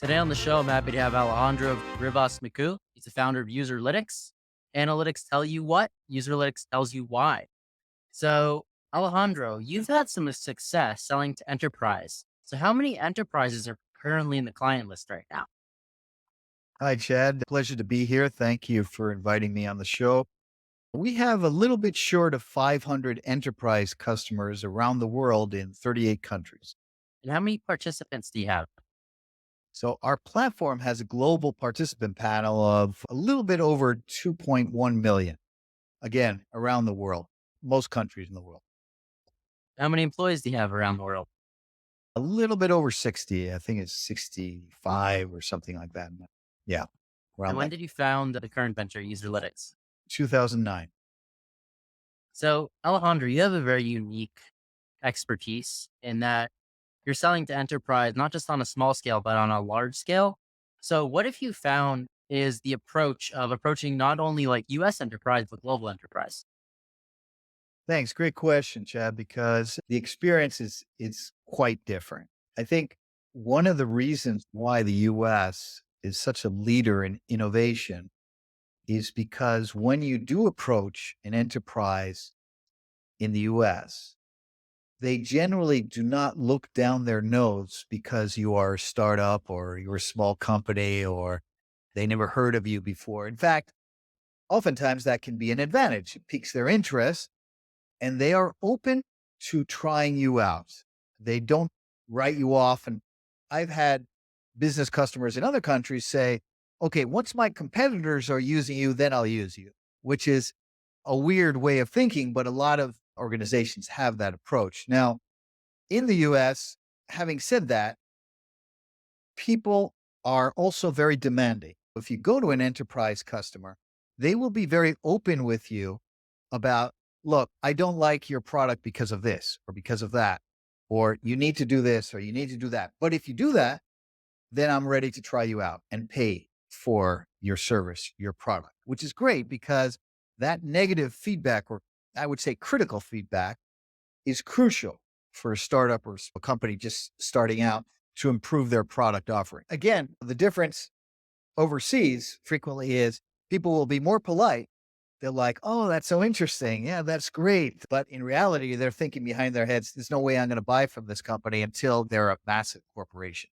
Today on the show, I'm happy to have Alejandro Rivas-Micoud. He's the founder of Userlytics. Analytics tell you what, Userlytics tells you why. So, Alejandro, you've had some success selling to enterprise. So, how many enterprises are currently in the client list right now? Hi, Chad. Pleasure to be here. Thank you for inviting me on the show. We have a little bit short of 500 enterprise customers around the world in 38 countries. And how many participants do you have? So our platform has a global participant panel of a little bit over 2.1 million, again, around the world, most countries in the world. How many employees do you have around the world? A little bit over 60. I think it's 65 or something like that. Yeah, And around when that. did you found the current venture, Userlytics? 2009. So, Alejandro, you have a very unique expertise in that you're selling to enterprise, not just on a small scale, but on a large scale. So what if you found is the approach of approaching not only like US enterprise, but global enterprise? Thanks. Great question, Chad, because the experience is quite different. I think one of the reasons why the US is such a leader in innovation is because when you do approach an enterprise in the US, they generally do not look down their nose because you are a startup or you're a small company or they never heard of you before. In fact, oftentimes that can be an advantage. It piques their interest and they are open to trying you out. They don't write you off. And I've had business customers in other countries say, okay, once my competitors are using you, then I'll use you, which is a weird way of thinking, but a lot of organizations have that approach. Now, in the US, having said that, people are also very demanding. If you go to an enterprise customer, they will be very open with you about, look, I don't like your product because of this or because of that, or you need to do this or you need to do that. But if you do that, then I'm ready to try you out and pay for your service, your product, which is great because that negative feedback, or I would say critical feedback, is crucial for a startup or a company just starting out to improve their product offering. Again, the difference overseas frequently is people will be more polite. They're like, oh, that's so interesting. Yeah, that's great. But in reality, they're thinking behind their heads, there's no way I'm going to buy from this company until they're a massive corporation.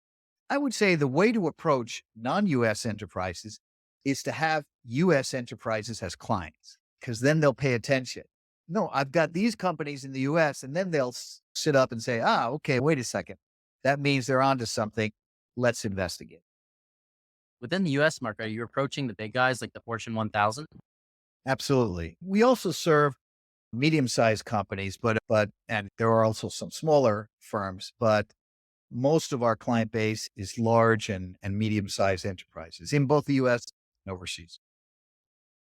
I would say the way to approach non US enterprises is to have US enterprises as clients, because then they'll pay attention. No, I've got these companies in the US, and then they'll sit up and say, okay, wait a second. That means they're onto something. Let's investigate. Within the US market, are you approaching the big guys like the Fortune 1000? Absolutely. We also serve medium-sized companies, and there are also some smaller firms, but most of our client base is large and medium-sized enterprises in both the US and overseas.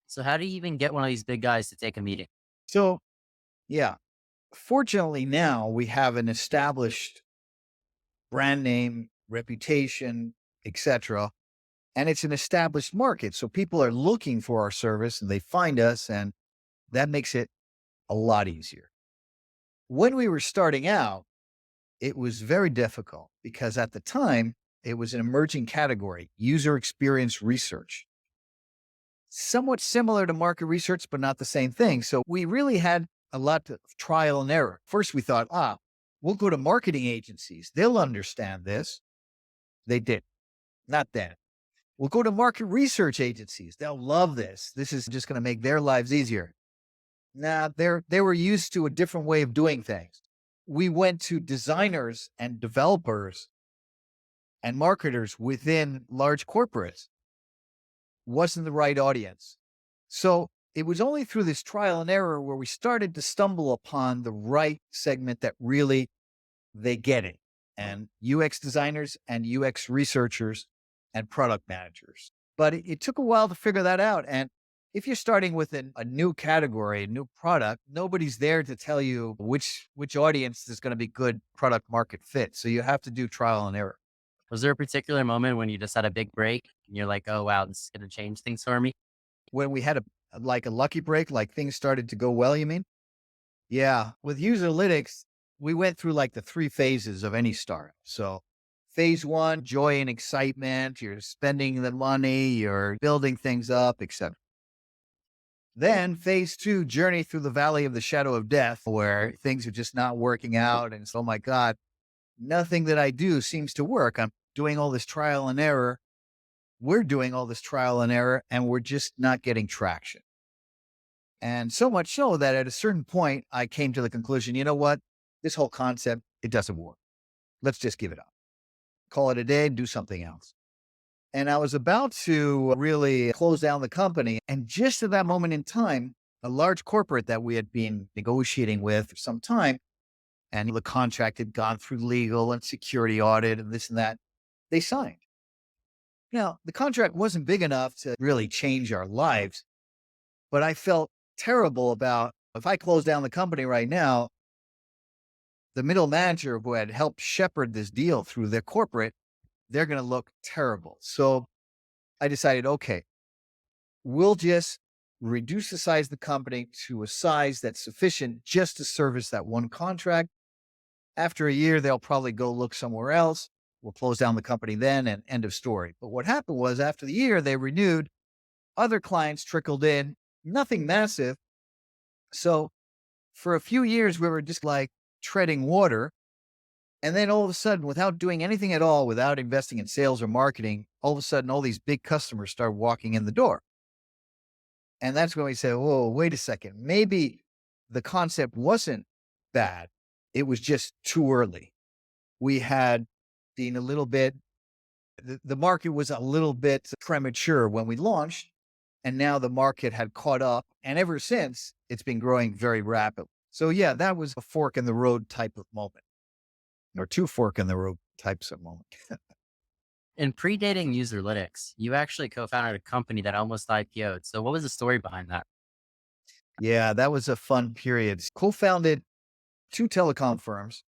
So how do you even get one of these big guys to take a meeting? So yeah, fortunately now we have an established brand name, reputation, etc. And it's an established market. So people are looking for our service and they find us, and that makes it a lot easier. When we were starting out, it was very difficult because at the time, it was an emerging category, user experience research. Somewhat similar to market research, but not the same thing. So we really had a lot of trial and error. First, we thought, we'll go to marketing agencies. They'll understand this. They did. Not then. We'll go to market research agencies. They'll love this. This is just going to make their lives easier. Nah, they were used to a different way of doing things. We went to designers and developers and marketers within large corporates. Wasn't the right audience. So it was only through this trial and error where we started to stumble upon the right segment that really they get it. And UX designers and UX researchers and product managers. But it took a while to figure that out. And if you're starting with a new category, a new product, nobody's there to tell you which audience is going to be good product market fit. So you have to do trial and error. Was there a particular moment when you just had a big break and you're like, oh, wow, this is going to change things for me? When we had like a lucky break, like things started to go well, you mean? Yeah. With Userlytics, we went through like the three phases of any startup. So Phase one, joy and excitement. You're spending the money, you're building things up, etc. Then phase two, journey through the valley of the shadow of death, where things are just not working out. And it's, oh my God, nothing that I do seems to work. I'm doing all this trial and error. We're doing all this trial and error, and we're just not getting traction. And so much so that at a certain point, I came to the conclusion, you know what? This whole concept, it doesn't work. Let's just give it up. Call it a day, do something else. And I was about to really close down the company. And just at that moment in time, a large corporate that we had been negotiating with for some time, and the contract had gone through legal and security audit and this and that, they signed. Now, the contract wasn't big enough to really change our lives, but I felt terrible about if I close down the company right now, the middle manager who had helped shepherd this deal through their corporate, they're going to look terrible. So I decided, okay, we'll just reduce the size of the company to a size that's sufficient just to service that one contract. After a year, they'll probably go look somewhere else. We'll close down the company then and end of story. But what happened was after the year, they renewed, other clients trickled in, nothing massive. So for a few years, we were just like treading water. And then all of a sudden, without doing anything at all, without investing in sales or marketing, all of a sudden, all these big customers start walking in the door. And that's when we said, whoa, wait a second. Maybe the concept wasn't bad. It was just too early. We had been a little bit, the market was a little bit premature when we launched. And now the market had caught up. And ever since, it's been growing very rapidly. So, yeah, that was a fork in the road type of moment, or two fork in the road types of moment. In predating Userlytics, you actually co-founded a company that almost IPO'd. So what was the story behind that? Yeah, that was a fun period. Co founded two telecom firms.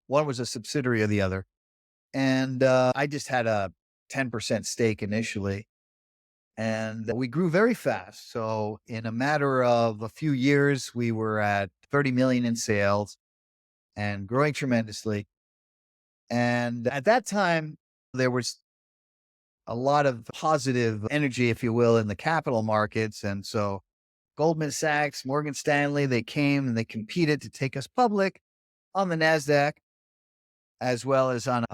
One was a subsidiary of the other. And I just had a 10% stake initially. And we grew very fast. So in a matter of a few years, we were at 30 million in sales and growing tremendously. And at that time, there was a lot of positive energy, if you will, in the capital markets. And so Goldman Sachs, Morgan Stanley, they came and they competed to take us public on the NASDAQ as well as on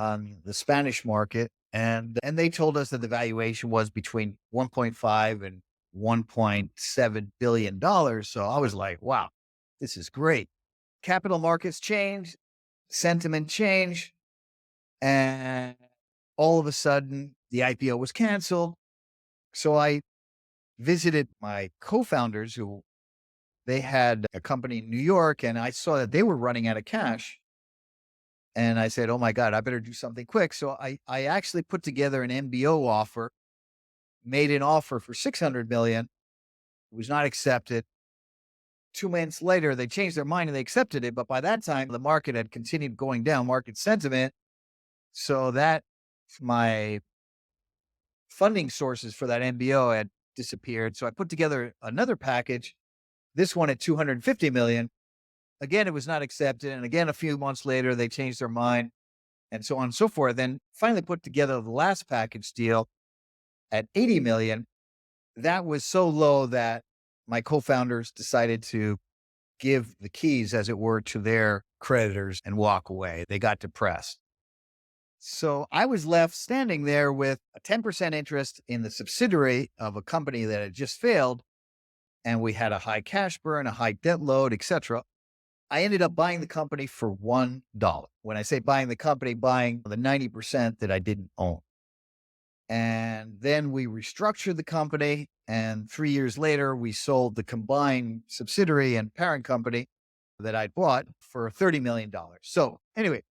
the Spanish market. And they told us that the valuation was between 1.5 and $1.7 billion. So I was like, wow, this is great. Capital markets change, sentiment change, and all of a sudden the IPO was canceled. So I visited my co-founders who they had a company in New York, and I saw that they were running out of cash. And I said, oh my God, I better do something quick. So I actually put together an MBO offer, made an offer for 600 million. It was not accepted. 2 months later, they changed their mind and they accepted it. But by that time, the market had continued going down, market sentiment. So that my funding sources for that MBO had disappeared. So I put together another package, this one at 250 million. Again, it was not accepted. And again, a few months later, they changed their mind and so on and so forth. Then finally put together the last package deal at 80 million. That was so low that my co-founders decided to give the keys, as it were, to their creditors and walk away. They got depressed. So I was left standing there with a 10% interest in the subsidiary of a company that had just failed. And we had a high cash burn, a high debt load, etc. I ended up buying the company for $1. When I say buying the company, buying the 90% that I didn't own. And then we restructured the company. And 3 years later, we sold the combined subsidiary and parent company that I bought for $30 million. So anyway,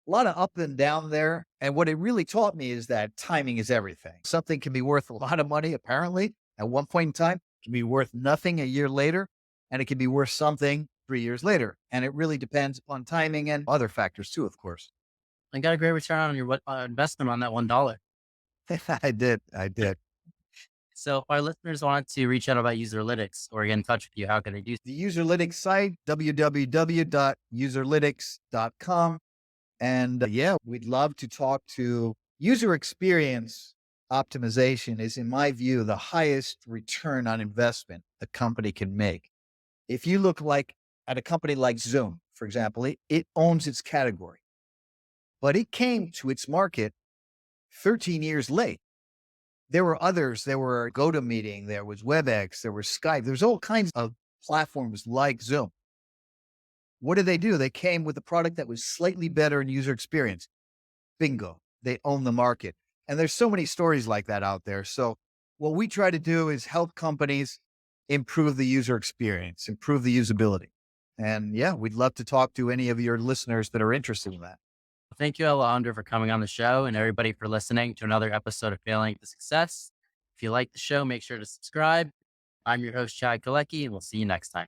a lot of up and down there. And what it really taught me is that timing is everything. Something can be worth a lot of money, apparently, at one point in time, can be worth nothing a year later, and it can be worth something 3 years later. And it really depends upon timing and other factors too, of course. I got a great return on your investment on that $1. I did. I did. So if our listeners wanted to reach out about Userlytics or get in touch with you, how can they do? The Userlytics site, www.userlytics.com. And yeah, we'd love to talk to user experience optimization is, in my view, the highest return on investment a company can make. If you look like at a company like Zoom, for example, it owns its category, but it came to its market 13 years late. There were others. There were GoToMeeting, there was WebEx, there was Skype. There's all kinds of platforms like Zoom. What did they do? They came with a product that was slightly better in user experience. Bingo. They own the market. And there's so many stories like that out there. So what we try to do is help companies improve the user experience, improve the usability. And yeah, we'd love to talk to any of your listeners that are interested in that. Thank you, Alejandro, for coming on the show and everybody for listening to another episode of Failing to Success. If you like the show, make sure to subscribe. I'm your host, Chad Galecki, and we'll see you next time.